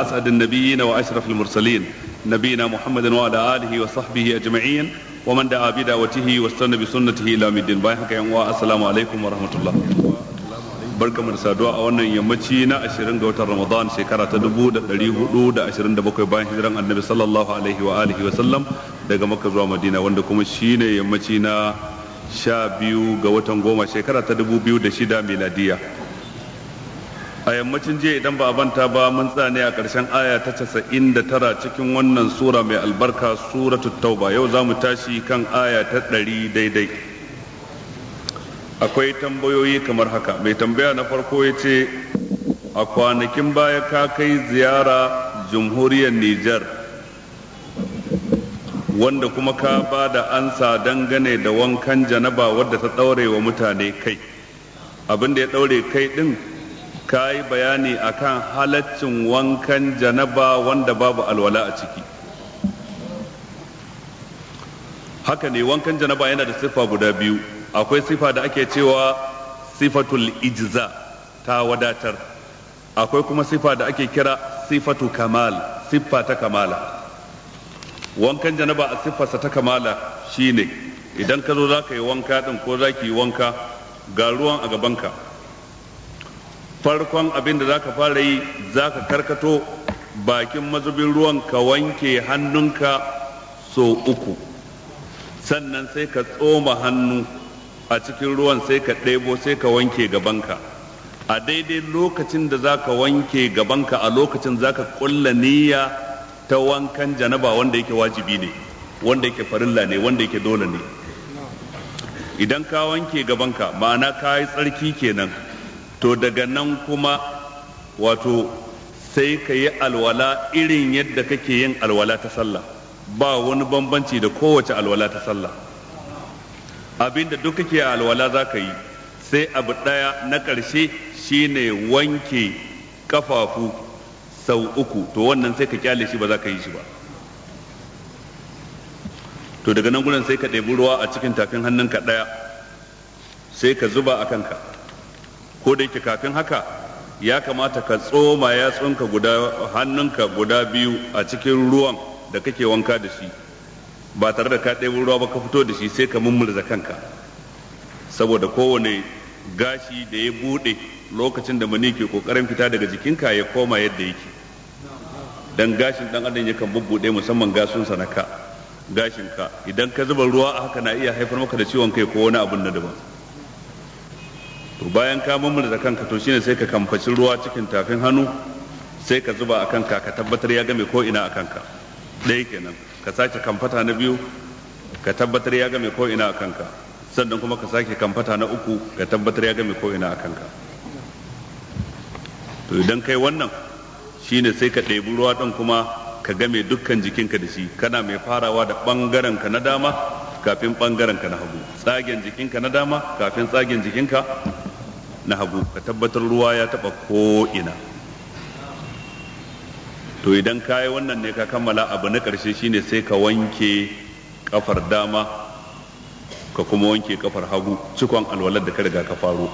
أسعد النبيين وأشرف المرسلين نبينا محمد وعلى آله وصحبه أجمعين ومن دعا بدعوته واستنى بسنته إلى يوم الدين. السلام عليكم ورحمة الله. barka mu da saduwa a wannan yammaci na 20 ga watan Ramadan shekara ta 1427 bayan hijiran Annabi sallallahu alaihi wa alihi wa sallam daga Makka zuwa Madina, wanda kuma shine yammaci na 12 ga watan goma shekara ta 2006 miladiya. A yammacin jiya idan ba a banta ba mun tsane a ƙarshen aya ta 99 cikin wannan sura mai albarka suratul Tauba. Yau za mu tashi kan aya ta 100 daidai. Akwai tambayoyi kamar haka. Mai tambaya na farko ya ce, a kwanakin baya ka kai ziyara jamhuriyar Nijar, wanda kuma ka ba da ansa dangane da wankan janaba wadda ta ɗaure wa mutane kai. Abin da ya ɗaure kai ɗin, ka yi bayani akan halaccin wankan janaba wanda babu alwala a ciki. Haka ne, wankan janaba yana da siffa guda biyu. Akwai sifa da ake cewa sifatul ijza, ta wadatar. Akwai kuma sifa da ake kira sifatu kamal, siffa ta kamala. Wankan janaba a siffarsa ta kamala shine idan ka zo za ka yi wanka din ko za ki yi wanka, ga ruwan a gabanka, farkon abin da za ka fara yi za ka karkato bakin mazubin ruwan ka wanke hannunka so 3, sannan sai ka tsoma hannu a cikin ruwan sai ka ɗebo sai ka wanke gabanka. A daidai lokacin da za ka wanke gabanka, a lokacin za ka ƙulla niyya ta wankan janaba wanda yake wajibi ne, wanda yake farilla ne, wanda yake dole ne. Idan ka wanke gabanka, ma'ana ka yi tsarki kenan, to daga nan kuma wato sai ka yi alwala irin yadda kake yin alwala ta sallah, ba wani bambanci da kowace alwala ta sallah. Abinda duk kake alwala za ka yi, sai abu ɗaya na ƙarshe shine wanke kafafu sau 3, to wannan sai ka kyale shi ba za ka yi shi ba. To daga nan gudan sai ka ɗebi ruwa a cikin tafin hannunka ɗaya sai ka zuba a kanka. Ko da yake kafin haka ya kamata ka tsoma yatsunka hannunka guda 2 a cikin ruwan da kake wanka da shi, ba tare da ka ɗebo ruwa ba ka fito da shi, sai ka mummurza kanka, saboda kowane gashi da ya buɗe lokacin da mani ke kokarin fita daga jikinka ya koma yadda yake. Dan gashin dan adam yakan bubbuɗe, musamman gasunsa na ka, gashinka idan ka zuba ruwa a haka na iya haifar maka da ciwon kai ko wani abun na daban. To bayan ka mummurza kanka, to shine sai ka kamfaci ruwa cikin tafin hannu sai ka zuba a kanka, ka tabbatar ya game ko ina a kanka. Ɗaya kenan. Ka sake kamfata na 2 ka tabbatar ya game ko ina a kanka, sannan kuma ka sake kamfata na 3 ka tabbatar ya game ko ina a kanka. To idan kai wannan shine sai ka ɗebi ruwa ɗin kuma ka game dukkan jikinka da shi, kana mai farawa da ɓangaren ka na dama kafin ɓangaren ka na hagu, tsagen jikinka na dama kafin tsagen jikinka na hagu, ka tabbatar ruwa ya taɓa ko ina. To idan ka yi wannan ne ka kammala, abu na ƙarshe shine sai ka wanke kafar dama ka kuma wanke kafar hagu, cikon alwalar da ka riga ka faro.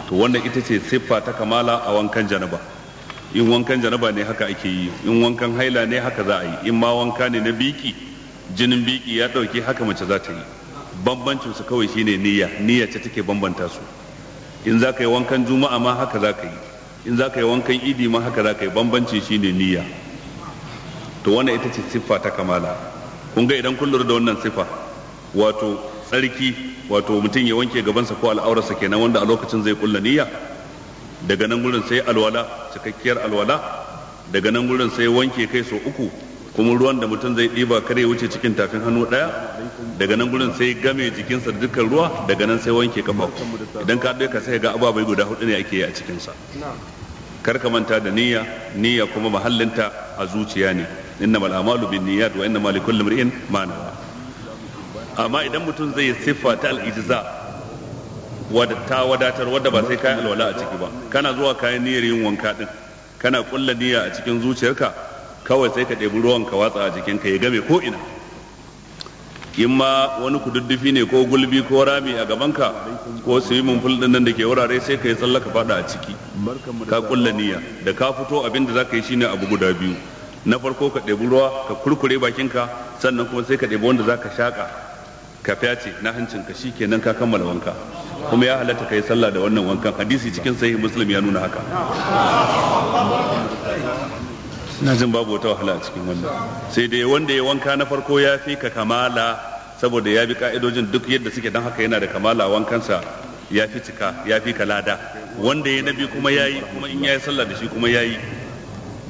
To wannan ita ce siffa ta kamala a wankan janaba. In wankan janaba ne haka ake yi, in wankan haila ne haka za a yi, in ma wanka ne na biki, jinin biki ya ɗauke haka mace za ta yi. Bambancin su kawai shine niyya ce take bambanta su. In za ka yi wankan juma'a ma haka za ka yi, in za ka yi wankan idi ma haka za ka yi, bambanci shine niyya. To wannan ita ce siffa ta kamala. Kun ga idan kun lura da wannan siffa, wato tsarki, wato mutum ya wanke gabansa ko al'aurarsa kenan, wanda a lokacin zai kulla niyya. Daga nan gurin sai alwala, cikakkiyar alwala. Daga nan gurin sai wanke kai so 3, kuma ruwan da mutum zai ɗiba kare ya wuce cikin tafin hannu ɗaya. Daga nan gurin sai game jikinsa da dukkan ruwa, daga nan sai wanke kafa. Idan ka ɗauka sai ga ababai guda 4 ne ake yi a cikinsa. Kar ka manta da niyya kuma mahallinta a zuciya ne. Innamal a'malu binniyat wa innamal likulli imrin ma nawa. Amma idan mutum zai siffa ta al-ijza, wadda ta wadatar, wadda ba sai kayan alwala a ciki ba, kana zuwa kayan niyyar yin wanka din, kana kulla niyya a cikin zuciyarka, kawai sai ka ɗebi ruwan ka watsa a jikinka ya game ko ina. in ma wani kududdufi ne ko gulbi ko rami a gabanka ko swimming pool din nan da ke wurare sai ka yi tsalla ka fada a ciki ka kulla niyya da ka fito abin da za ka yi shine abu guda biyu. Na farko ka ɗebi ruwa ka kurkure bakinka, sannan kuma sai ka ɗebi wanda za ka shaƙa ka fyace na hancinka, shi kenan ka kammala wanka. Kuma ya halatta ka yi sallah da wannan wankan, hadisi cikin sahih Muslim ya nuna haka. Ina jin babu wata wahala a cikin wannan, sai dai wanda ya wanka na farko ya fi ka kamala saboda ya bi ka'idojin duk yadda suke, don haka yana da kamala, wankansa ya fi cika, ya fi ka lada. Wanda ya nabi kuma ya yi, kuma in ya yi sallah da shi kuma ya yi,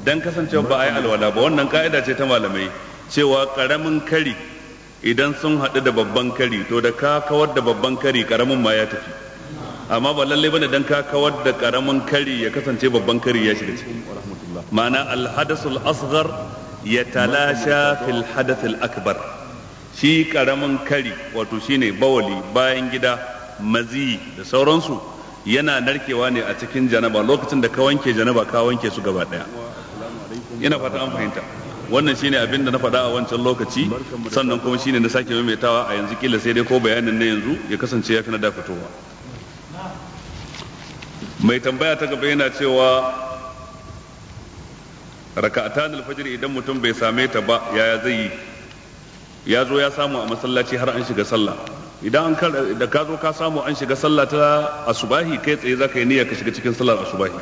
dan kasancewa ba a yi alwala ba. Wannan ka'ida ce ta malamai cewa karamin kari idan sun haɗu da babban kari, to da ka kawar da babban kari karamin ma ya tafi, amma ba lallai bane dan ka kawar da karamin kari ya kasance babban kari ya shiga ciki. Ma'ana alhadasul asghar yatalasha fil hadathil akbar, shi karamin kari wato shine bawali, bayan gida, mazi da sauransu yana narkewa ne a cikin janaba. Lokacin da ka wanke janaba ka wanke su gaba daya. Ina fata an fahimta. Wannan shine abin da na faɗa a wancan lokaci, sannan kuma shine na sake maimaitawa a yanzu, kila sai dai ko bayanin na yanzu ya kasance ya fi na da fitowa. Mai tambaya ta gaba yana cewa raka'atan alfajr idan mutum bai same ta ba yaya zai yi? Ya zo ya samu a masallaci har an shiga sallah. Idan da ka zo ka samu an shiga sallah ta asubahi, kai tsaye zaka yi niyya ka shiga cikin sallar asubahi,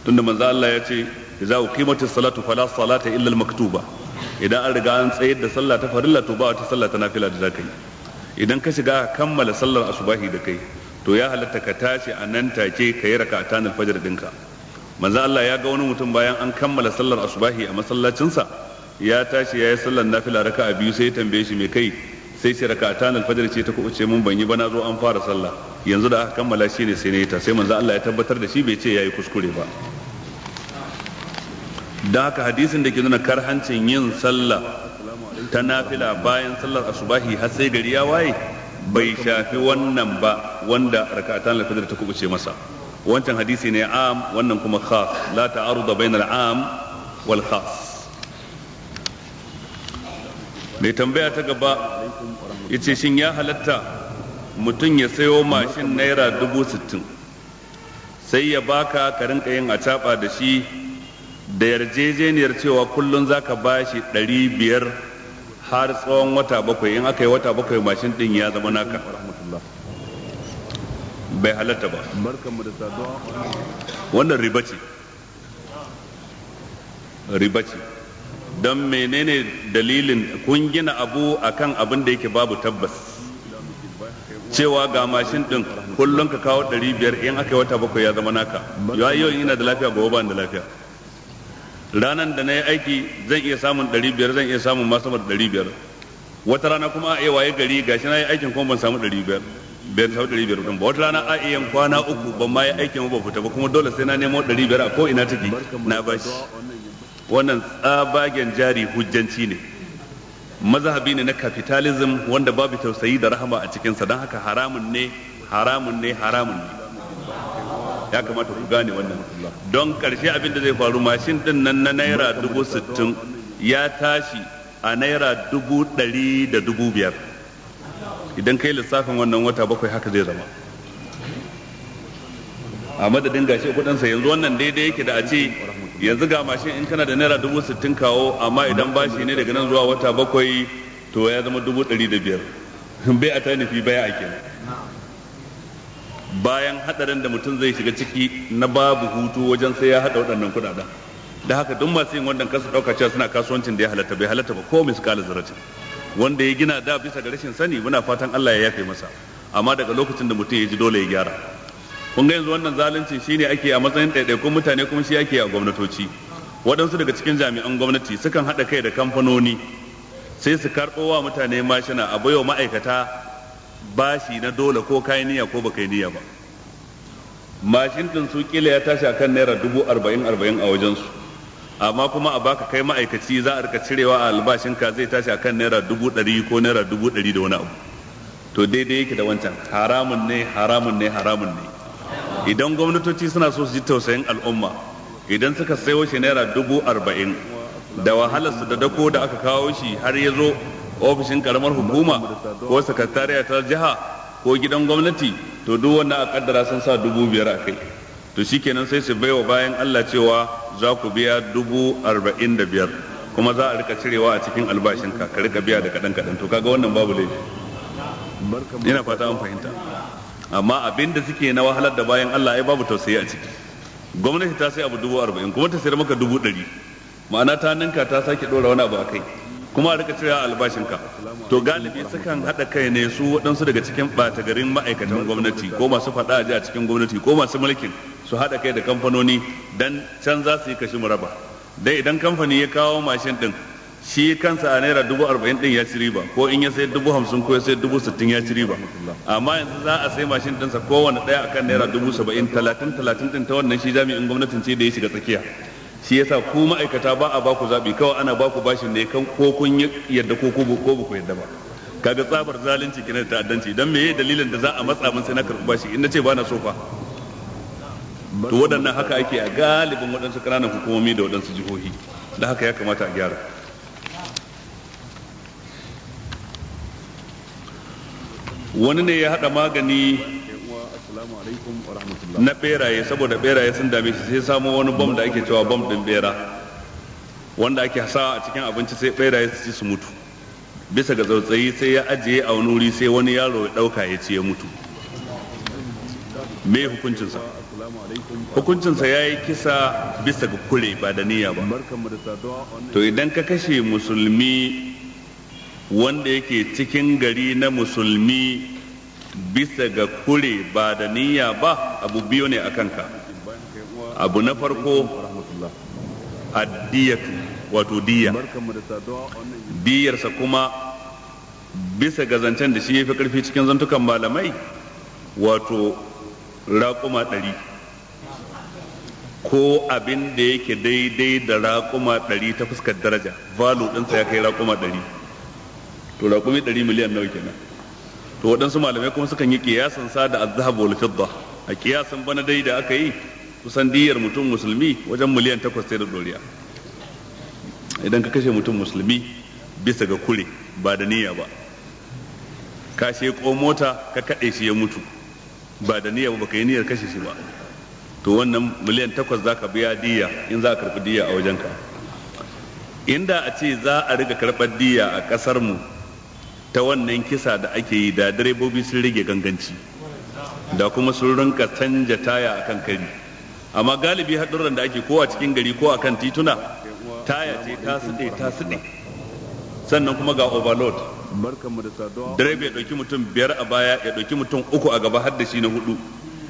tunda manzo Allah ya ce idza uqimatis salatu fala salata illa al-maktuba. Idan an riga an tsayar da sallah ta farilla to ba wata sallah ta nafila da zaka yi. Idan ka shiga kammala sallar asubahi da kai, to ya halatta ka tashi a nan take ka yi raka'atan al-fajr dinka. Manzo Allah ya ga wani mutum bayan an kammala sallar asubahi a masallacinsa, ya tashi ya yi sallar nafila raka'a biyu, sai ya tambaye shi me kai, sai shi raka'atan al-fajr ce ta kuɓuce mun, ban yi ba, na zo an fara sallah, yanzu da aka kammala shi ne sai na yi ta. Sai manzo Allah ya tabbatar da shi, bai ce yayi kuskure ba. Don haka hadisin da ke nuna karhancin yin sallah ta nafila bayan sallar asubahi har sai gari ya waye bai shafi wannan ba, wanda raka'atan al-fajr ta kubuce masa. Wancan hadisi ne am, wannan kuma khas, la ta'aruda bainal am wal khas. Mai tambaya ta gaba yace shin ya halatta mutum ya sayo mashin naira 60,000 sai ya baka ka rinka yin acaba da shi da yarjejeniyar cewa kullum zaka bashi 500 har tsawon wata 7, in aka yi wata 7 mashin din ya zama naka? Bai halatta ba. Wannan riba ce, riba ce. Don menene dalilin? Kun gina abu akan abin da yake babu tabbas, cewa ga mashin din kullum ka kawo 500, in aka yi wata 7 ya zama naka. Yau ina da lafiya, gobe ba da lafiya. Ranan da na yi aiki zan iya samun 500, zan iya samun ma sama da 500. Wata rana kuma a iya waye gari gashi na yi aikin kuma ban samu 500 din ba. Wata rana a iya kwana 3 ban ma yi aikin ba fita ba, kuma dole sai na nemo 500 a ko ina take na bashi. Wannan tsabagen jari hujjanci ne, mazhabi ne na capitalism wanda babu tausayi da rahama a cikinsa. Don haka haramun ne, haramun ne, haramun ne. Ya kamata ku gane wannan. Don karshe abin da zai faru, mashin din nan na naira 60,000 ya tashi a naira 100,000 da 5,000. Idan kai lissafin wannan wata 7 haka zai zama. A madadin gashi kudinsa yanzu wannan daidai yake da a ce yanzu ga mashin in kana da naira 60,000 kawo, amma idan bashi ne daga nan zuwa wata 7 to ya zama 105,000. Bai a ta nufi baya ake. Bayan hadarin da mutum zai shiga ciki na babu hutu wajen sai ya hada waɗannan kuɗaɗen. Da haka duk masu yin wannan kasu ɗauka cewa suna kasuwancin da ya halatta, bai halatta ba ko miskala zaratin. Wanda ya gina da bisa ga rashin sani, muna fatan Allah ya yafe masa, amma daga lokacin da mutum ya ji dole ya gyara. Kun ga yanzu wannan zalunci shine ake a matsayin ɗaiɗaikun mutane, kuma shi ake a gwamnatoci. Waɗansu daga cikin jami'an gwamnati sukan haɗa kai da kamfanoni sai su karɓo wa mutane mashina a baiwa ma'aikata bashi na dole ko kayan niyya ko baka yi niyya ba. Mashin din su kila ya tashi akan naira 40,000 a wajen su, amma kuma a baka kai ma'aikaci za a rika cirewa a albashinka zai tashi akan naira 100,000 ko naira 100,000 da wani abu. To daidai yake da wancan, haramun ne, haramun ne, haramun ne. Idan gwamnatoci suna so su ji tausayin al'umma, idan suka sayo shi naira 40,000 da wahalarsu da dako da aka kawo shi har ya zo ofishin karamar hukuma ko sakatariya ta jiha ko gidan gwamnati, to duk wannan a kaddara sun sa 5,000 a kai, to shikenan sai su baiwa bayan Allah cewa za ku biya 45,000 kuma za a rika cirewa a cikin albashinka ka rika biya da kadan kadan. To kaga wannan babu laifi, ina fata an fahimta. Amma abin da suke na wahalar da bayan Allah ai babu tausayi a ciki. Gwamnati ta sai abu 40,000 kuma ta sayar maka 100,000, ma'ana ta ninka ta sake dora wani abu a kai kuma a rika cirewa albashinka. To galibi sukan haɗa kai ne su waɗansu daga cikin ɓata garin ma'aikatan gwamnati ko masu faɗa a cikin gwamnati ko masu mulkin su haɗa kai da kamfanoni dan can za su yi kashi muraba. Dai idan kamfani ya kawo mashin ɗin shi kansa a naira 40,000 ɗin ya ci riba, ko in ya sai 50,000 ko ya sai 60,000 ya ci riba. Amma yanzu za a sai mashin ɗinsa kowane ɗaya akan naira 70,000, 30 ɗin ta wannan shi jami'in gwamnatin ce da ya shiga tsakiya. Shi yasa ku ma'aikata ba a baku zaɓi, kawai ana baku bashin ne kan ko kun yadda ko ba ku yadda ba. Kaga tsabar zalunci kina da ta'addanci, dan meye dalilin da za a matsa min sai na karɓi bashi in na ce ba na so fa. To waɗannan haka ake a galibin waɗansu ƙananan hukumomi da waɗansu jihohi, da haka ya kamata a gyara. Wani ne ya haɗa magani na beraye, saboda beraye sun dame shi, sai samo wani bom da ake cewa bom ɗin bera, wanda ake sa a cikin abinci sai beraye su ci su mutu. Bisa ga tsautsayi sai ya ajiye a wani wuri, sai wani yaro ya ɗauka ya ci ya mutu. Me hukuncinsa? Hukuncinsa ya yi kisa bisa ga kure ba da niyya ba. To idan ka kashe musulmi wanda yake cikin gari na musulmi bisa ga kure ba da niyya ba, abu biyu ne a kanka. Abu na farko addiyatu, wato diya. Diyarsa kuma bisa ga zancen da shi ya fi karfi cikin zantukan malamai, wato raƙuma 100 ko abin da yake daidai da raƙuma 100 ta fuskar daraja, valo ɗinsa ya kai raƙuma 100. To raƙumi 100 miliyan nawa kenan? To waɗansu malamai kuma sukan yi kiyasan sa da azhab wal fidda. A kiyasan bana dai da aka yi, kusan diyar mutum musulmi wajen miliyan 8 sai da doriya. Idan ka kashe mutum musulmi bisa ga kure ba da niyya ba, ka sheko mota ka kaɗe shi ya mutu ba da niyya ba, baka yi niyyar kashe shi ba, to wannan miliyan 8 za ka biya diya in za a karɓi diya a wajenka. Inda a ce za a riga karɓar diya a ƙasar mu ta wannan kisa da ake yi, da direbobi sun rage ganganci, da kuma sun rinka canja taya akan kari. Amma galibi haɗurran da ake ko a cikin gari ko akan tituna, taya ce ta suɗe, sannan kuma ga overload. Direba ya ɗauki mutum 5 a baya, ya ɗauki mutum 3 a gaba, har da shi na 4,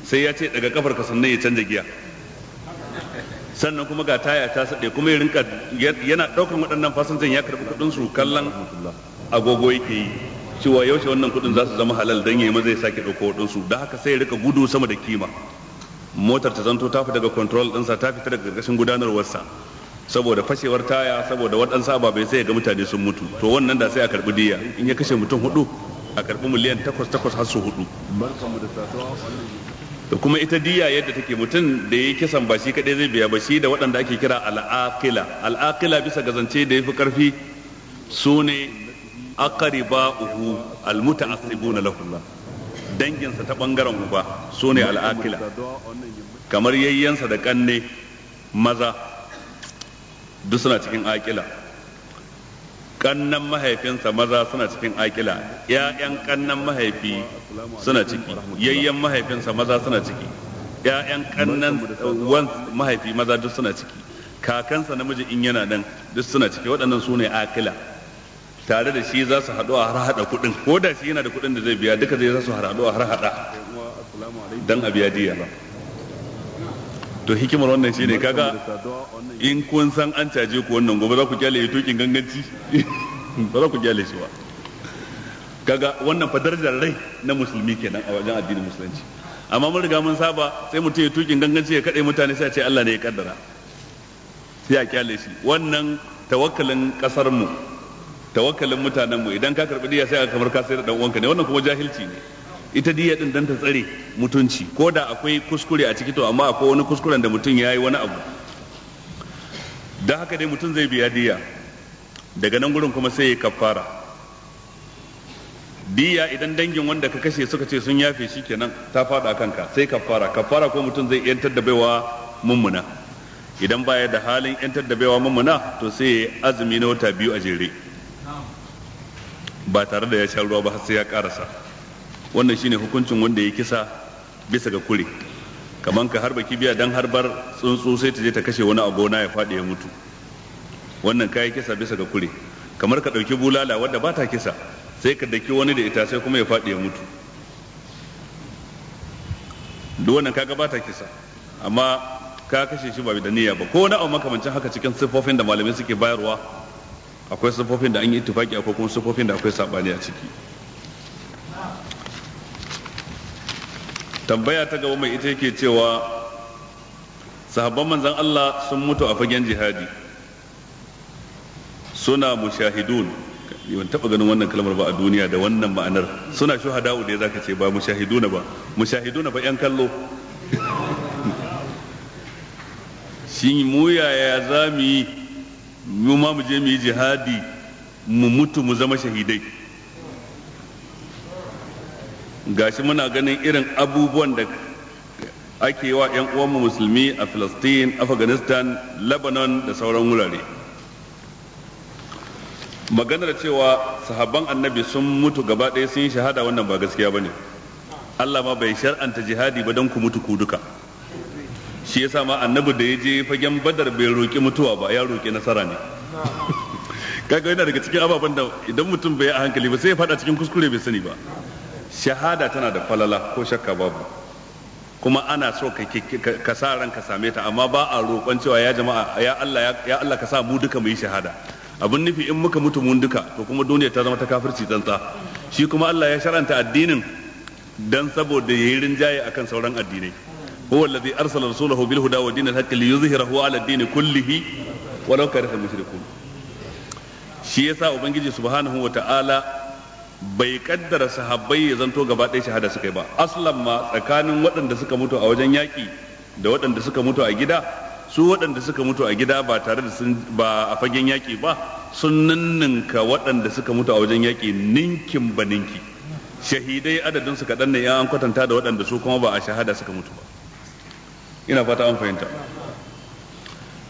sai ya ce daga kafar ka sannan ya canza giya. Sannan kuma ga taya ta suɗe, kuma ya rinka yana ɗaukan waɗannan fasinjan ya karɓi kuɗin su kallon agogo yake yi, cewa yaushe wannan kuɗin za su zama halal, dan yayi maza ya sake ɗauko waɗansu. Da haka sai ya rika gudu sama da kima, motar ta zanto ta fita daga control ɗinsa, ta fita daga ƙarƙashin gudanarwarsa, saboda fashewar taya, saboda waɗansu ababai, sai ga mutane sun mutu. To wannan da sai a karɓi diya, in ya kashe mutum 4 a karɓi miliyan 8 har su 4. Da kuma ita diya yadda take, mutum da ya kisan ba shi kaɗai zai biya ba, shi da waɗanda ake kira al'aqila. Al'aqila bisa ga zance da ya fi ƙarfi su ne aqriba'uhu almuta'assibuna lahu, danginsa ta ɓangaren uba su ne al'aqila, kamar yayyansa da ƙanne maza duk suna cikin aƙila. Ƙannan mahaifinsa maza suna cikin aƙila, ƴaƴan ƙannan mahaifi suna ciki, yayyan mahaifinsa maza suna ciki, ƴaƴan ƙannan wan mahaifi maza duk suna ciki, kakansa namiji in yana nan duk suna ciki. Waɗannan su ne aƙila. Tare da shi za su haɗu a har haɗa kuɗin, ko da shi yana da kuɗin da zai biya, duka zai za su haɗu a har haɗa don a biya diya. To hikimar wannan shine, kaga in kun san an caje ku wannan, gobe za ku kyale tukin ganganci ba za ku kyale shi ba. Kaga wannan fa darajar rai na musulmi kenan a wajen addinin musulunci. Amma mun riga mun saba, sai mutum ya tukin ganganci ya kade mutane, sai a ce Allah ne ya kaddara, sai a kyale shi. Wannan tawakkalin kasar mu, tawakkalin mutanen mu, idan ka karbi diya sai aka kamar ka sai da dan uwanka ne, wannan kuma jahilci ne. Ita diya din dan ta tsare mutunci, ko da akwai kuskure a ciki, to amma akwai wani kuskuren da mutum ya yi wani abu, da haka dai mutum zai biya diya. Daga nan gurin kuma sai ya kafara. diya idan dangin wanda ka kashe suka ce sun yafe shi kenan ta fada kanka sai kafara ko mutum zai yantar da baiwa mummuna. Idan baya da halin yantar da baiwa mummuna to sai azumi na wata 2 a jere ba tare da ya sha ruwa ba har sai ya karasa. Wannan shine hukuncin wanda ya kisa bisa ga kure, kaman ka harba kibiya dan harbar tsuntsu sai ta je ta kashe wani a gona ya faɗi ya mutu, wannan kai kisa bisa ga kure. Kamar ka ɗauki bulala wadda ba ta kisa sai ka daki wani da ita sai kuma ya faɗi ya mutu, duk wannan kaga ba ta kisa amma ka kashe shi ba da niyya ba. Ko wani abu makamancin haka cikin siffofin da malamai suke bayarwa, akwai siffofin da an yi ittifaki, akwai kuma siffofin da akwai sabani a ciki. Tambaya ta gaba mai ita yake cewa sahabban manzon Allah sun mutu a fagen jihadi suna mushahidun. Ban taba ganin wannan kalmar ba a duniya da wannan ma'anar. Suna shuhada'u da zaka ce ba mushahiduna ba yan kallo. Shin mu yaya za mu yi mu ma mu je mu yi jihadi mu mutu mu zama shahidai? Gashi muna ganin irin abubuwan da ake wa 'yan uwanmu musulmi a Palestine, Afghanistan, Lebanon da sauran wurare. Maganar cewa sahabban annabi sun mutu gaba ɗaya sun yi shahada, wannan ba gaskiya bane. Allah ma bai shar'anta jihadi ba don ku mutu ku duka. Shi yasa ma annabi da ya je fagen Badar bai roki mutuwa ba, ya roki nasara ne. Kaga yana daga cikin ababen da idan mutum bai yi a hankali ba sai ya fada cikin kuskure bai sani ba. Shahada tana da falala ko shakka babu, kuma ana so ka sa ran ka same ta, amma ba a roƙon cewa ya jama'a ya Allah ka sa mu duka mu yi shahada. Abin nufi in muka mutu mun duka to kuma duniya ta zama ta kafirci tsantsa. Shi kuma Allah ya shar'anta addinin dan saboda yayi rinjaye akan sauran addinai. Huwa allazi arsala rasulahu bil huda wa dinil haqqi liyuzhirahu ala ad-din kullihi walau kariha al-mushrikun. Shi yasa ubangiji subhanahu wa ta'ala bai kaddara sahabbai ya zanto gaba ɗaya shahada suka yi ba. Aslan ma tsakanin waɗanda suka mutu a wajen yaƙi da waɗanda suka mutu a gida, su waɗanda suka mutu a gida ba tare da ba a fagen yaƙi ba sun ninninka waɗanda suka mutu a wajen yaƙi ninkin ba ninki. Shahidai adadin su kaɗan ne an kwatanta da waɗanda su kuma ba a shahada suka mutu ba. Ina fata an fahimta.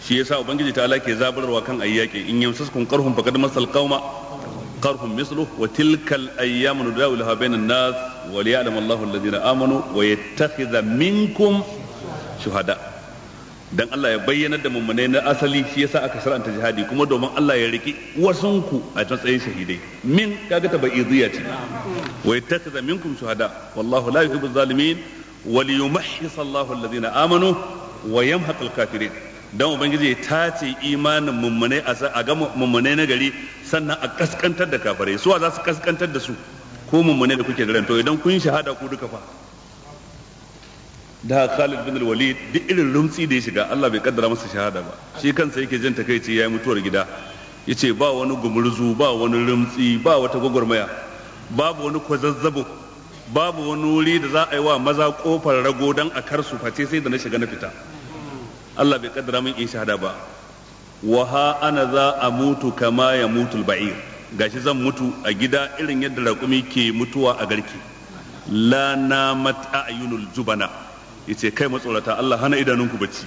Shi yasa ubangiji ta ke zabarwa kan ayyaki in yamsaskum qarhum faqad masal qauma qarhum mislu wa tilkal ayyamu nudawiluha bainan nas wa liya'lam Allahu alladhina amanu wa yattakhidha minkum shuhada. Dan Allah ya bayyana da mummunai na asali, shi yasa aka shar'anta jihadi, kuma domin Allah ya riki wasunku a matsayin shahidai. Min kaga ta baidiyya ce. Wa yattakhidha minkum shuhada wallahu la yuhibbu zalimin wa liyumahhis Allahu alladhina amanu wa yamhaqal kafirin. Dan ubangiji ya tace imanin mummunai a ga mummunai na gari, sannan a kaskantar da kafirai. Suwa za su kaskantar da su ko mummunai da kuke da ran? To idan kun shahada ku duka fa. Da Khalid bin Walid duk irin rumtsi da ya shiga Allah bai kaddara masa shahada ba. Shi kansa yake jin takeici yayi mutuwar gida. Yace ba wani gumurzu, ba wani rumtsi, ba wata gwagwarmaya, babu wani kwazazzabo, babu wani wuri da za a yi wa maza kofar rago dan a kar su face sai da na shiga na fita. Allah bai kaddara min in shahada ba. Wa ha ana za a mutu kama ya mutul ba'ir. Gashi zan mutu a gida irin yadda raƙumi ke mutuwa a garke. La namat a'yunul jubana. Yace kai matsorata Allah hana idanunku bacci.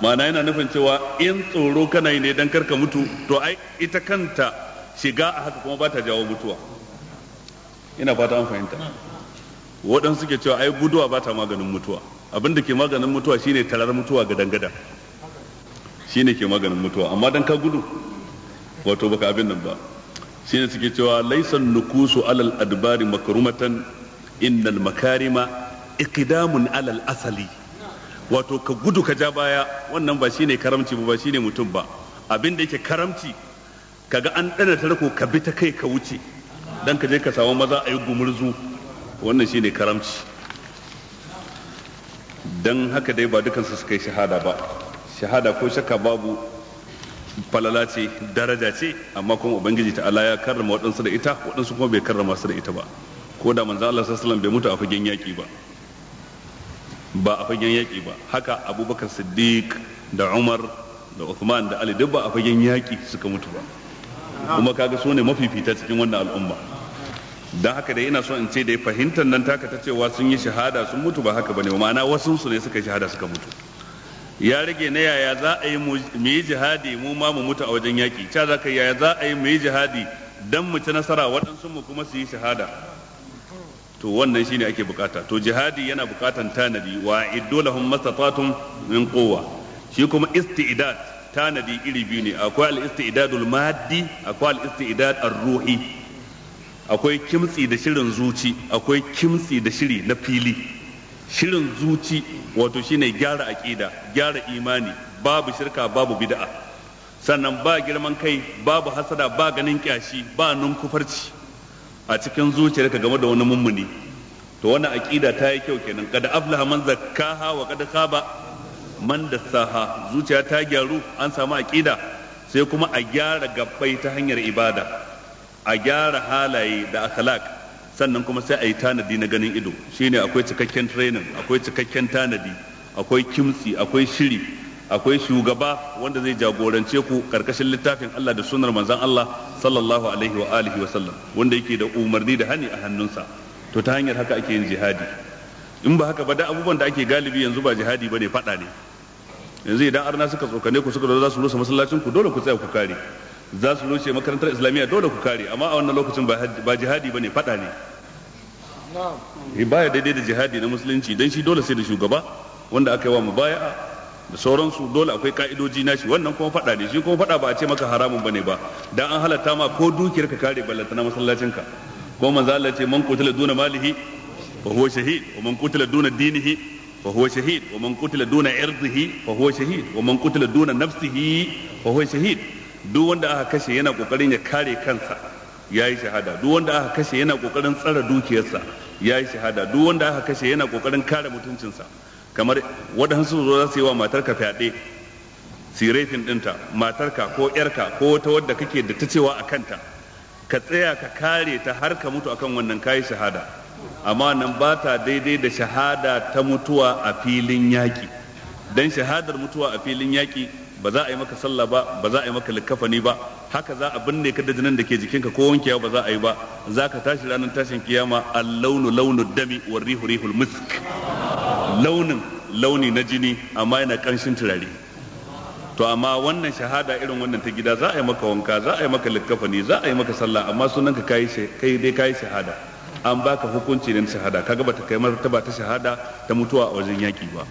Ma'ana yana nufin cewa in tsoro kana yi ne dan karka mutu, to ai ita kanta shiga a haka kuma ba ta jawo mutuwa. Ina fata an fahimta. Waɗansu suke cewa ai guduwa ba ta maganin mutuwa. Abin da ke maganin mutuwa shine tarar mutuwa ga dangada, shine ke maganin mutuwa, amma dan ka gudu wato baka abin nan ba. Shine suke cewa laysan nukusu alal adbari makrumatan innal makarima iqdamun alal asali. Wato ka gudu ka ja baya, wannan ba shine karamci ba shine mutum ba. Abin da yake karamci kaga an dana tarko ka bi ta kai ka wuce dan ka je ka samu maza ayi gumurzu, wannan shine karamci. Dan haka dai ba dukansu suka yi shahada ba. Shahada ko shakka babu falala ce, daraja ce, amma kuma ubangiji ta Allah ya karrama waɗansu da ita, waɗansu kuma bai karrama su da ita ba. Ko da manzo Allah sallallahu alaihi wasallam bai mutu a fagen yaki ba a fagen yaki ba. Haka Abubakar Siddiq da Umar da Uthman da Ali duk ba a fagen yaki suka mutu ba. Kuma kaga su ne mafifita cikin wannan al'umma. don haka dai ina so in ce dai fahimtar nan taka ta cewa sun yi shahada sun mutu ba haka bane, ma'ana wasu su ne suka yi shahada suka mutu. Ya rage na yaya za a yi mu yi jihadi mu ma mu mutu a wajen yaki, ca za ka yaya za a yi mu yi jihadi dan mu ci nasara waɗansu mu kuma su yi shahada. To wannan shine ake bukata. To jihadi yana bukatan tanadi, wa iddu lahum mastata'tum min quwwa. Shi kuma isti'dad tanadi iri biyu ne, akwai al-istidadul maddi, akwai al-istidad ar-ruhi. Akwai kimtsi da shirin zuci, akwai kimtsi da shiri na fili. Shirin zuci wato shine gyara aqida, gyara imani, babu shirka babu bid'a. Sannan ba girman kai, babu hasada, ba ganin kyashi, ba nunkufarci a cikin zuciyarka game da wani mummuni. To wannan aqida ta yi kyau kenan, kada aflaha man zakkaha wa kada khaba man dassaha. Zuciya ta gyaru, an samu aqida, sai kuma a gyara gabbai ta hanyar ibada, a gyara halaye da akhlaq, sannan kuma sai a yi tanadi na ganin ido. Shine akwai cikakken training, akwai cikakken tanadi, akwai kimtsi, akwai shiri, akwai shugaba wanda zai jagorance ku karkashin littafin Allah da sunnar manzon Allah sallallahu alaihi wa alihi wa sallam, wanda yake da umarni da hani a hannunsa. To ta hanyar haka ake yin jihadi. In ba haka ba, da abubuwan da ake galibi yanzu ba jihadi bane, fada ne. Yanzu idan arna suka tsokane ku suka zo za su rusa masallacin ku, dole ku tsaya ku kare. Za su rushe makarantar islamiyya, dole ku kare. Amma a wannan lokacin ba jihadi bane, fada ne. Baya daidai da jihadi na musulunci, dan shi dole sai da shugaba wanda aka yi wa mubaya'a da sauransu, dole akwai ka'idoji nashi. Wannan kuma fada ne. Shi kuma fada ba a ce maka haramun bane ba, dan an halatta ma ko dukiyar ka kare ballanta na masallacin ka. Ko manzo Allah ce man qutila duna malihi fa huwa shahid, wa man qutila duna dinihi fa huwa shahid, wa man qutila duna irdihi fa huwa shahid, wa man qutila duna nafsihi fa huwa shahid. Duk wanda aka kashe yana kokarin ya kare kansa yayi shahada. Duk wanda aka kashe yana kokarin tsara dukiyarsa yayi shahada. Duk wanda aka kashe yana kokarin kare mutuncinsa. Kamar waɗansu zo za su yi wa matarka fyaɗe, sirefin ɗinta, matarka ko ƴarka ko wata wadda kake da ta cewa a kanta, ka tsaya ka kare ta har ka mutu akan wannan kayi shahada. Amma nan ba ta daidai da shahada ta mutuwa a filin yaƙi. Dan shahadar mutuwa a filin yaƙi ba za a yi maka sallah ba, ba za a yi maka likafani ba, haka za a binne ka da jinin da ke jikinka ko wankewa ba za a yi ba. Za ka tashi ranar tashin kiyama, al-launu launu dami wa rihu rihul misk. Launin launi na jini amma yana ƙanshin turare. To amma wannan shahada irin wannan ta gida, za a yi maka wanka, za a yi maka likafani, za a yi maka sallah, amma sunanka kai dai kai shahada. An baka hukunci ne shahada, kaga bata kai martaba ta shahada ta mutuwa a wajen yaki ba.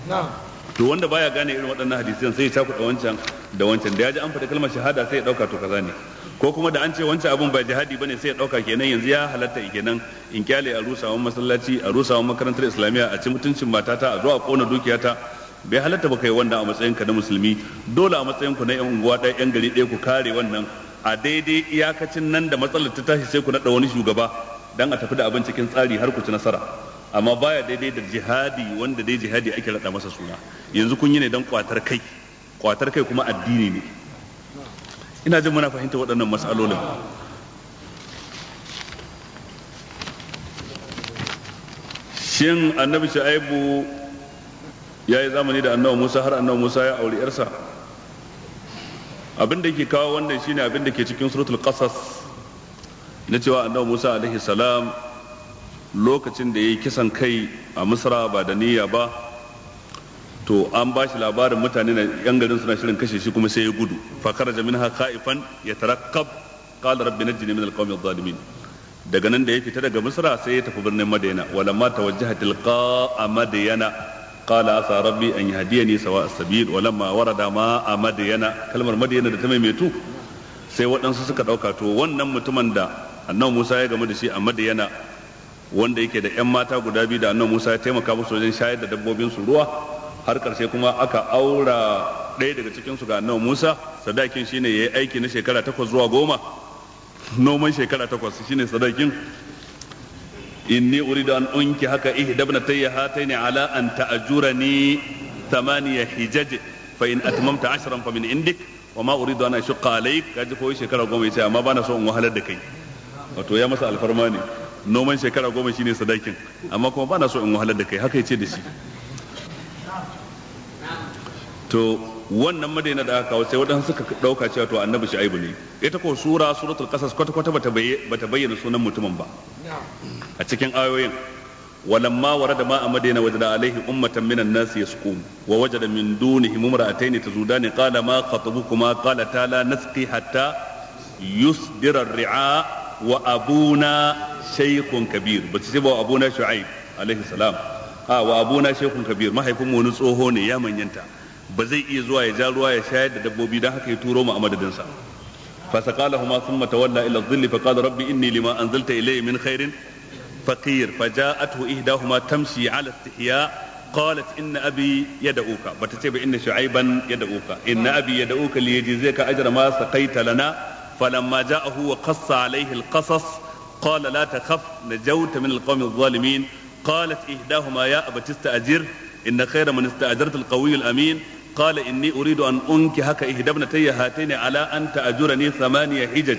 To wanda baya gane irin waɗannan hadisan sai ya cakuɗa wancan da wancan, da ya ji an faɗa kalmar shahada sai ya ɗauka to kaza ne, ko kuma da an ce wancan abun ba jihadi bane sai ya ɗauka kenan yanzu ya halatta kenan in kyale a rusawan masallaci, a rusawan makarantar islamiyya, a ci mutuncin matata, a zo a kona dukiyata. Bai halatta ba kai wannan a matsayinka na musulmi. Dole a matsayinku na yan unguwa ɗaya, yan gari ɗaya, ku kare wannan. A daidai iyakacin nan da matsalar ta tashi sai ku naɗa wani shugaba dan a tafi da abin cikin tsari har ku ci nasara. Amma baya daidai da jihadi wanda dai jihadi ake raɗa masa suna. Yanzu kun yi ne dan kwatar kai kuma addini ne. Ina jin muna fahimta waɗannan mas'alolin. Shin annabi Shu'aibu ya yi zamani da annabi Musa har annabi Musa ya auri yarsa? Abin da yake kawo wannan shine abin da ke cikin suratul Qasas na cewa annabi Musa alaihi salam lokacin da yayi kisan kai a Misra ba da niyya ba, to an ba shi labarin mutane na yan garin suna shirin kashe shi, kuma sai ya gudu. Fa kharaja minha khaifan yataraqqab qala rabbi najjini min alqawmi adh-dhalimin. Daga nan da ya fita daga Misra sai ya tafi birnin Madina. Walamma tawajjaha tilqa'a Madyana qala asa rabbi an yahdiyani sawa as-sabil. Walamma warada ma'a Madyana, kalmar Madyana da ta maimaitu sai waɗansu suka ɗauka to wannan mutumin da annabi Musa ya gamu da shi a Madyana, wanda yake da ƴan mata guda biyu da annabi Musa ya taimaka musu wajen shayar da dabbobin su ruwa, har karshe kuma aka aura ɗaya daga cikin su ga annabi Musa. Sadakin shine yayi aiki na shekara 8 zuwa 10, noman shekara 8 shine sadakin. inni uridu an unki haka ihdabnatayya hataini ala an ta'jurani 8 hijaj fa in atmamta 10 fa min indik wa ma uridu an ashqa alayk. kaji koyi shekara 10 yace amma bana so in wahalar da kai. Wato ya masa alfarma ne, noman shekara 10 shine sadakin, amma kuma bana so in wahalar da kai, haka yace da shi. To wannan Madina da aka kawo sai wadansu suka dauka cewa to annabi Shu'aibu ne. Ita ko suratul Qasas kwata bata bayyana sunan mutumin ba. a cikin ayoyin ولما ورد ماء مدينة وجد عليه أمة من الناس يسقون ووجد من دونهم امرأتين تزودان قال ما خطبكما قالتا لا نسقي حتى يصدر الرعاء وأبونا شيخ كبير بتسيبوا أبونا شعيب عليه السلام وأبونا شيخ كبير ما هيكون ونصوهون يا من ينتا بزي إزوا يجالوا يشاهد دبوبي ده كي تورو ما أمد دنسا فسقالهما ثم تولى إلى الظل فقال ربي إني لما أنزلت إلي من خير فقير فجاءته إحداهما تمشي على استحياء قالت إن أبي يدعوك بتتبع إن شعيبا يدعوك إن أبي يدعوك ليجزيك أجر ما سقيت لنا فلما جاءه وقص عليه القصص قال لا تخف نجوت من القوم الظالمين قالت إحداهما يا أبت استأجر إن خير من استأجرت القوي الأمين قال إني أريد أن أنكحك إحدى ابنتي هاتين على أن تأجرني 8 حجج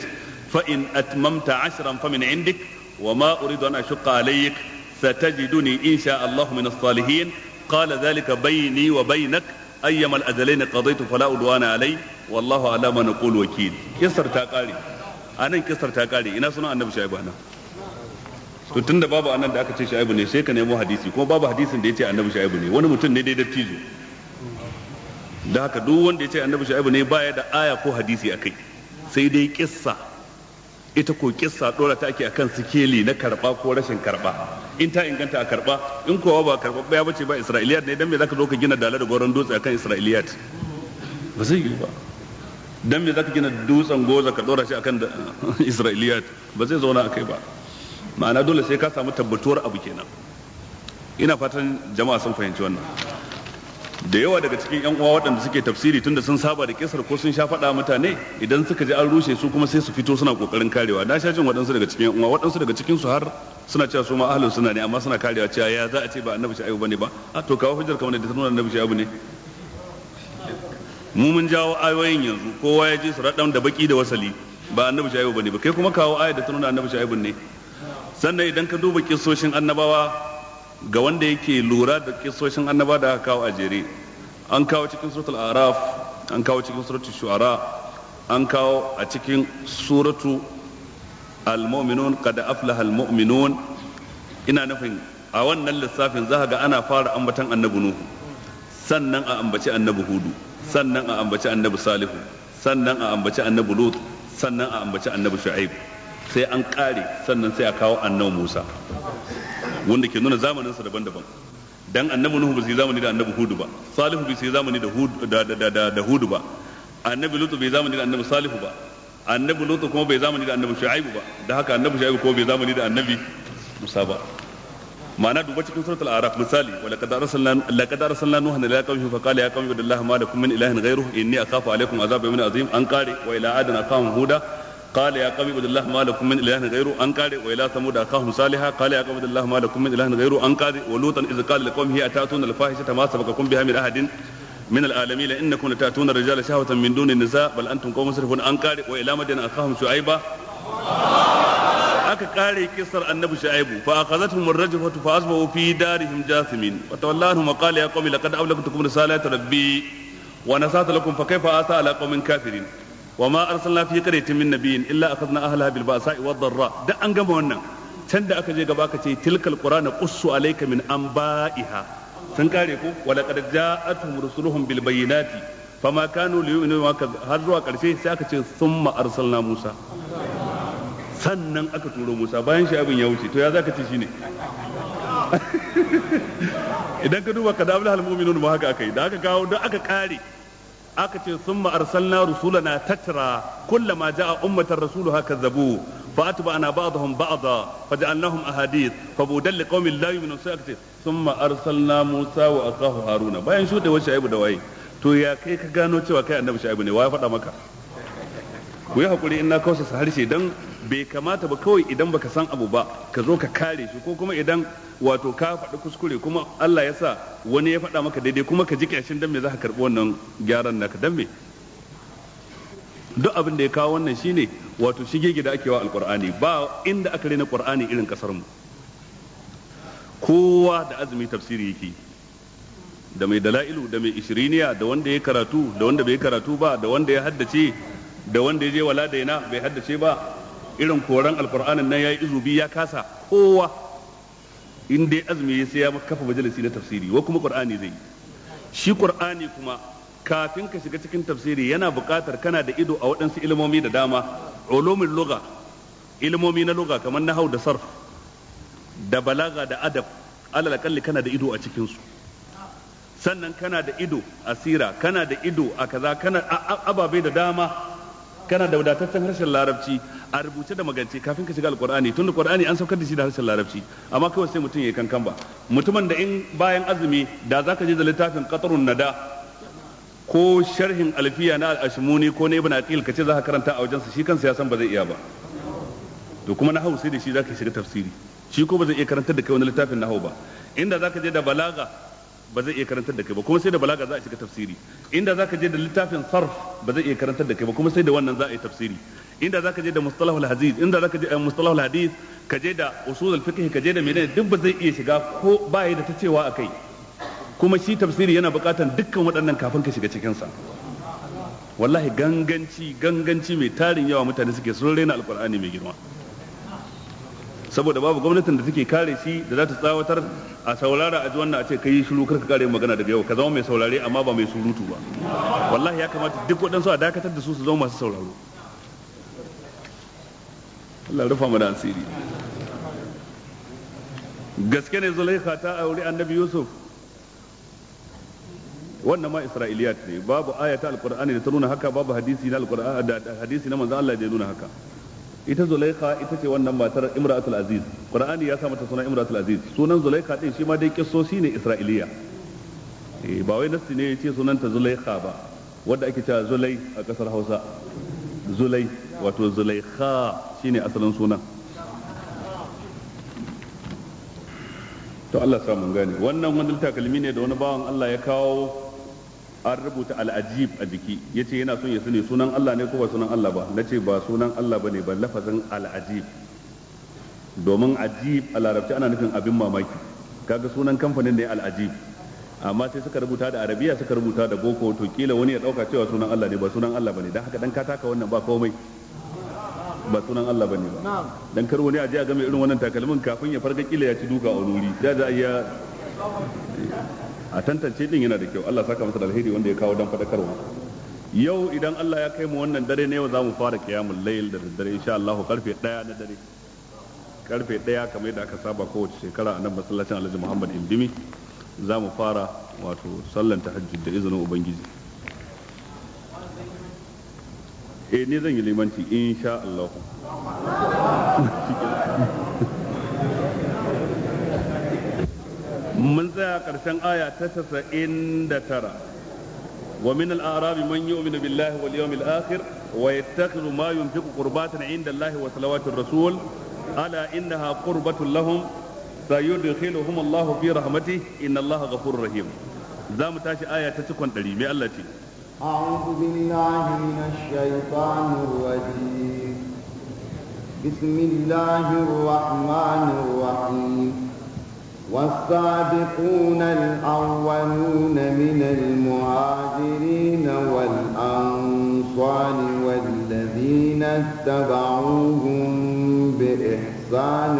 فإن أتممت 10 فمن عندك وما أريد أن أشق عليك ستجدني إن شاء الله من الصالحين قال ذلك بيني وبينك أيما الأجلين قضيت فلا عدوان علي والله على ما نقول وكيل كسر تاقاري أنا كسر تاقاري إنا سنة النبي شعيب أنا to tunda babu anan da aka ce Shu'aibu ne sai ka nemo hadisi kuma babu hadisin da yace annabi Shu'aibu ne wani mutum ne dai dattijo da haka duk wanda yace annabi Shu'aibu ne baya da aya ko hadisi akai sai dai kissa ita ko kissa dora ta ake akan sikeli na karba ko rashin karba in ta inganta a karba in kowa ba karba ba ya bace ba Isra'iliyat ne dan me zaka zo ka gina dala da goron dutse akan Isra'iliyat ba zai yi ba dan me zaka gina dutsen goza ka dora shi akan Isra'iliyat ba zai zauna akai ba ma'ana dole sai ka samu tabbatuwar abu kenan ina fatan jama'a sun fahimci wannan da yawa daga cikin yan uwa waɗanda suke tafsiri tunda sun saba da kisar ko sun sha faɗa mutane idan suka ji an rushe su kuma sai su fito suna kokarin karewa na sha jin waɗansu daga cikin yan uwa waɗansu daga cikin su har suna cewa su ma ahlus sunna ne amma suna karewa cewa ya za a ce ba annabi Shu'aibu bane ba a to kawo hujjar kamar da ta nuna annabi Shu'aibu ne mu mun jawo ayoyin yanzu kowa ya ji su raɗan da baki da wasali ba annabi Shu'aibu bane ba kai kuma kawo ayar da ta nuna annabi Shu'aibu ne sannan idan ka duba kissoshin annabawa ga wanda yake lura da kissoshin annabawa da aka kawo a jere an kawo cikin suratul araf an kawo cikin suratul shu'ara an kawo a cikin suratu al-mu'minun qad aflaha al-mu'minun ina nufin a wannan lissafin za ga ana fara ambatan annabi nuhu sannan a ambaci annabi hudu sannan a ambaci annabi salihu sannan a ambaci annabi lut sannan a ambaci annabi shu'aib sai an kare sannan sai a kawo annabi Musa wanda ke nuna zamaninsa daban-daban dan annabi Nuhu bai zamani da annabi Hudu ba Salihu bai zamani da Hudu ba annabi Lutu bai zamani da annabi Salihu ba annabi Lutu kuma bai zamani da annabi Shu'aibu ba da haka annabi Shu'aibu kuma bai zamani da annabi Musa ba ma'ana duba cikin suratul araf misali wa laqad arsalna nuhan ila qaumihi fa qala ya qaumi ibudullaha ma lakum min ilahin ghayruhu inni akhafu alaykum azaba yawmin azim an qari wa ila adana qawm huda قال يا قوم اعبدوا الله ما لكم من اله غيره ان قال والى ثمود اخاهم صالحا قال يا قوم اعبدوا الله ما لكم من اله غيره ان قال ولوطا اذ قال لقومه اتاتون الفاحشه ما سبقكم بها من احد من العالمين انكم لتاتون الرجال شهوه من دون النساء بل انتم قوم مسرفون ان قال والى مدين اخاهم شعيبا aka kare kisar annabi shu'aibu fa akhadhatuhum ar-rajfatu fa asbahu fi darihim jathimin wa tawallahum wa qala ya qaumi laqad ablagtukum risalata rabbi wa nasata lakum fa kayfa asa ala qaumin kafirin wa ma arsalna fi qaryatin min nabiyyin illa akhadna ahlaha bil ba'sa'i wad dharra da an gama wannan can da aka je gaba aka ce tilkal qur'ana qussu alayka min anba'iha sun kare ko wa laqad ja'atuhum rusuluhum bil bayyinati fama kanu liyu'minu har zuwa karshe sai aka ce summa arsalna musa sannan aka turo musa bayan shi abin ya wuce to ya zaka ce shine idan ka duba kadabul hal mu'minun ma haka akai da aka kawo da aka kare aka ce summa arsalna rusulana tatra kullama jaa ummatan rasuluha kazzabu fa atba'na ba'dahum ba'dha faj'alnahum ahadith fabudan liqaumin la yu'minun sai aka ce summa arsalna musa wa akahu haruna bayan shude wa shaibu da waye to ya kai ka gano cewa kai annabi shaibu ne wa ya faɗa maka ku yi hakuri in na kausa harshe dan bai kamata ba kawai idan baka san abu ba ka zo ka kare shi ko kuma idan wato ka faɗi kuskure kuma Allah ya sa wani ya faɗa maka daidai kuma ka ji kyashin dan me za ka karɓi wannan gyaran naka dan me duk abin da ya kawo wannan shine wato shige da ake wa alqur'ani ba inda aka rena qur'ani irin kasar mu kowa da azumi tafsiri yake da mai dala'ilu da mai ishiriniya da wanda ya karatu da wanda bai karatu ba da wanda ya haddace da wanda ya je wala daina bai haddace ba irin koran alqur'anin nan yayi izubi ya kasa kowa in dai azumi sai ya kafa majalisi na tafsiri wa kuma qur'ani zai shi qur'ani kuma kafin ka shiga cikin tafsiri yana buƙatar kana da ido a waɗansu ilmomi da dama ulumul lugha ilmomi na lugha kamar nahwu da sarf da balaga da adab alal akalli kana da ido a cikin su sannan kana da ido a sira kana da ido a kaza kana ababai da dama kana da wadataccen harshen larabci a rubuce da magance kafin ka shiga alqur'ani tunda qur'ani an saukar da shi da harshen larabci amma kawai sai mutum ya kankan ba mutumin da in bayan azumi da zaka je da littafin qatrun nada ko sharhin alfiya na al-ashmuni ko na ibn aqil kace zaka karanta a wajensa shi kansa ya san ba zai iya ba to kuma nahwu sai da shi zaka shiga tafsiri shi ko ba zai iya karantar da kai wani littafin nahwu ba inda zaka je da balaga ba zai iya karantar da kai ba kuma sai da balaga za a shiga tafsiri inda zaka je da littafin sarf ba zai iya karantar da kai ba kuma sai da wannan za a yi tafsiri inda zaka je da mustalahul hadith inda zaka je mustalahul hadith ka je da usulul fiqh ka je da menene duk ba zai iya shiga ko ba yi da ta cewa akai kuma shi tafsiri yana buƙatar dukkan waɗannan kafin ka shiga cikin sa wallahi ganganci mai tarin yawa mutane suke sun rena alqur'ani mai girma saboda babu gwamnatin da take kare shi da za ta tsawatar a saurara a ji wannan a ce kai shiru kar ka kare magana daga yau ka zama mai saurare amma ba mai surutu ba wallahi ya kamata duk waɗansu a dakatar da su su zama masu sauraro Allah rufa mu da asiri gaske ne Zulaikha ta aure Annabi Yusuf wannan ma Isra'iliyat ne babu ayata alqur'ani da ta nuna haka babu hadisi na alqur'ani da hadisi na manzon Allah da ya nuna haka ita Zulaikha ita ce wannan matar Imratul Aziz Qur'ani ya sa mata sunan Imratul Aziz sunan Zulaikha din shi ma dai kissosi ne Isra'iliya ba wai nasti ne yace sunanta Zulaikha ba wanda ake cewa Zulai a kasar Hausa Zulai wato Zulaikha shine asalin sunan to Allah sa mun gane wannan wani takalmi ne da wani bawan Allah ya kawo an rubuta al'ajib a jiki ya ce yana son ya sani sunan Allah ne ko ba sunan Allah ba na ce ba sunan Allah ba ne ba lafazin al'ajib domin ajib a larabci ana nufin abin mamaki kaga sunan kamfanin ne al'ajib amma sai suka rubuta da arabiya suka rubuta da boko to kila wani ya dauka cewa sunan Allah ne ba sunan Allah ba ne dan haka dan ka taka wannan ba komai ba sunan Allah ba ne ba dan kar wani a je a ga mai irin wannan takalmin kafin ya farga kila ya ci duka a wuri da ya a tantance din yana da kyau Allah saka masa da alheri wanda ya kawo dan fadakarwa yau idan Allah ya kai mu wannan dare ne yau zamu fara qiyamul layl da daddare insha Allah karfe 1 na dare karfe 1 kamar yadda aka saba kowace shekara a nan masallacin Alhaji Muhammad Indimi zamu fara wato sallan tahajjud da izinin ubangiji ni zan yi limanci insha Allah mun tsaya ƙarshen aya ta 99 wa min al-a'rabi man yu'minu billahi wal yawmil akhir wa yattakhidhu ma yunfiqu qurbatan 'inda Allahi wa salawatir rasul ala innaha qurbatun lahum sayudkhiluhum Allahu fi rahmatihi inna Allaha ghafurur rahim za mu tashi aya ta 100 mai Allah ce أعوذ بالله من الشيطان الرجيم بسم الله الرحمن الرحيم والسابقون الأولون من المهاجرين والأنصار والذين اتبعوهم بإحسان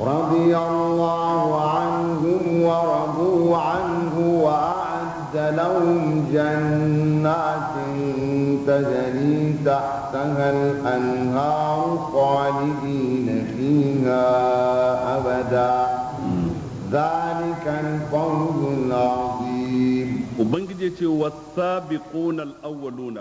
رضي الله عنهم ورضوا عنه وأعد لهم جنات تجري تحتها الأنهار خالدين فيها أبدا ذلك الفوز العظيم وبنجي والسابقون الأولون